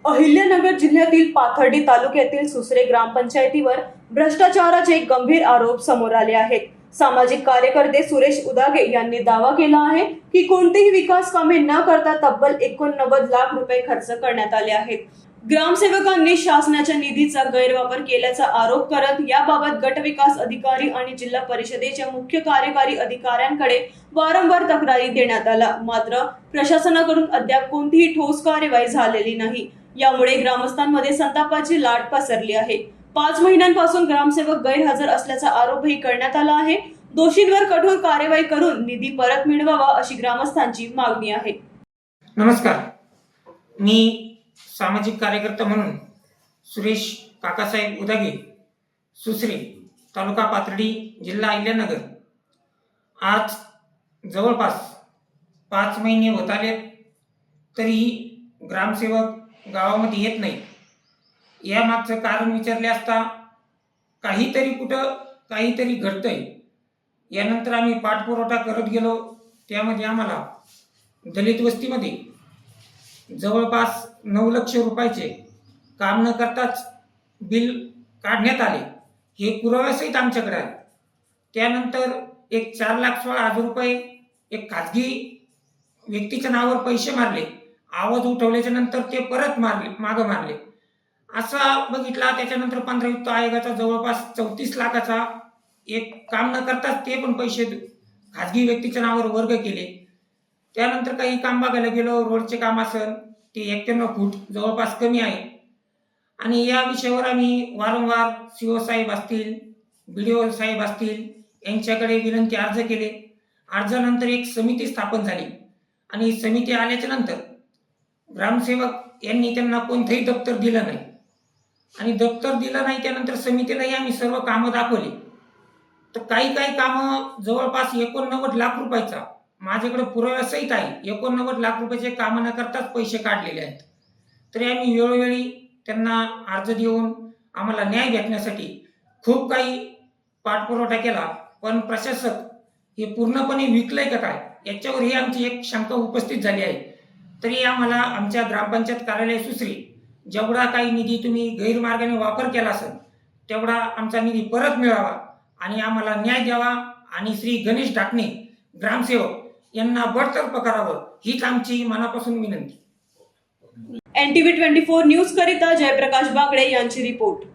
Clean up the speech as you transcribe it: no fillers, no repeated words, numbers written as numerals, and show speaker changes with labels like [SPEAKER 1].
[SPEAKER 1] अहिल्यानगर जिल्ह्यातील पाथर्डी तालुक्यातील सुसरे ग्रामपंचायतीवर भ्रष्टाचाराचे गंभीर आरोप समोर आले आहेत। सामाजिक कार्यकर्ते सुरेश उदागे यांनी दावा केला आहे की कोणतीही विकास कामे न करता तब्बल 89 लाख रुपये खर्च करण्यात आले आहेत। ग्रामसेवकांनी शासनाच्या निधीचा गैरवापर केल्याचा आरोप करत याबाबत गट विकास अधिकारी आणि जिल्हा परिषदेच्या मुख्य कार्यकारी अधिकाऱ्यांकडे वारंवार तक्रारी देण्यात आल्या, मात्र प्रशासनाकडून अद्याप कोणतीही ठोस कार्यवाही झालेली नाही। यामुळे ग्रामस्थांमध्ये संतापाची लाट पसरली आहे। 5 महिन्यांपासून ग्रामसेवक गैरहजर असल्याचा आरोपही करण्यात आला आहे। दोषींवर कठोर कार्यवाही करून निधी परत मिळवावा अशी ग्रामस्थांची मागणी आहे।
[SPEAKER 2] नमस्कार, मी सामाजिक कार्यकर्ता म्हणून सुरेश काकासाहेब उदागे, सुसरे, तालुका पाथर्डी, जिल्हा अहिल्यानगर। आज जवळपास 5 महिने होत आले तरीही ग्रामसेवक गावामध्ये येत नाही। यामागचं कारण विचारले असता काहीतरी कुठं काहीतरी घडतंय। यानंतर आम्ही पाठपुरावा करत गेलो, त्यामध्ये आम्हाला दलित वस्तीमध्ये जवळपास 9 लाख रुपयाचे काम न करताच बिल काढण्यात आले, हे पुराव्यासहित आमच्याकडे आहे। त्यानंतर एक 4,16,000 रुपये एक खाजगी व्यक्तीच्या नावावर पैसे मारले, आवाज उठवल्याच्या नंतर ते परत मागं मारले। असा बघितला त्याच्यानंतर 15 वित्त आयोगाचा जवळपास 34 लाखाचा एक काम न करताच ते पण पैसे खाजगी व्यक्तीच्या नावावर वर्ग केले। त्यानंतर काही काम बघायला गेलो, रोडचे काम असेल ते 91 फूट जवळपास कमी आहे। आणि या विषयावर आम्ही वारंवार सीओ साहेब असतील, BDO साहेब असतील यांच्याकडे विनंती अर्ज केले। अर्जानंतर एक समिती स्थापन झाली आणि समिती आल्याच्या नंतर ग्रामसेवक यांनी त्यांना कोणतंही दप्तर दिलं नाही आणि दप्तर दिलं नाही। त्यानंतर समितीलाही आम्ही सर्व कामं दाखवली, तर काही कामं जवळपास 89 लाख रुपयाचा माझ्याकडे पुराव्यासहित आहे। 89 लाख रुपयाचे कामं न करताच पैसे काढलेले आहेत। तरी आम्ही वेळोवेळी त्यांना अर्ज देऊन आम्हाला न्याय भेटण्यासाठी खूप काही पाठपुरावा केला, पण प्रशासक हे पूर्णपणे विकलंय का काय याच्यावर ही आमची एक शंका उपस्थित झाली आहे। तरी आम्हाला आमच्या ग्रामपंचायत कार्यालय सुसरी जेवढा काही निधी तुम्ही गैरमार्गाने वापर केला असेल तेवढा आमचा निधी परत मिळावा आणि आम्हाला न्याय द्यावा आणि श्री गणेश ढाकणे ग्रामसेवक यांना बडतर्फ करावं हीच आमची मनापासून विनंती।
[SPEAKER 1] NTV 24 न्यूज करिता जयप्रकाश बागडे यांची रिपोर्ट।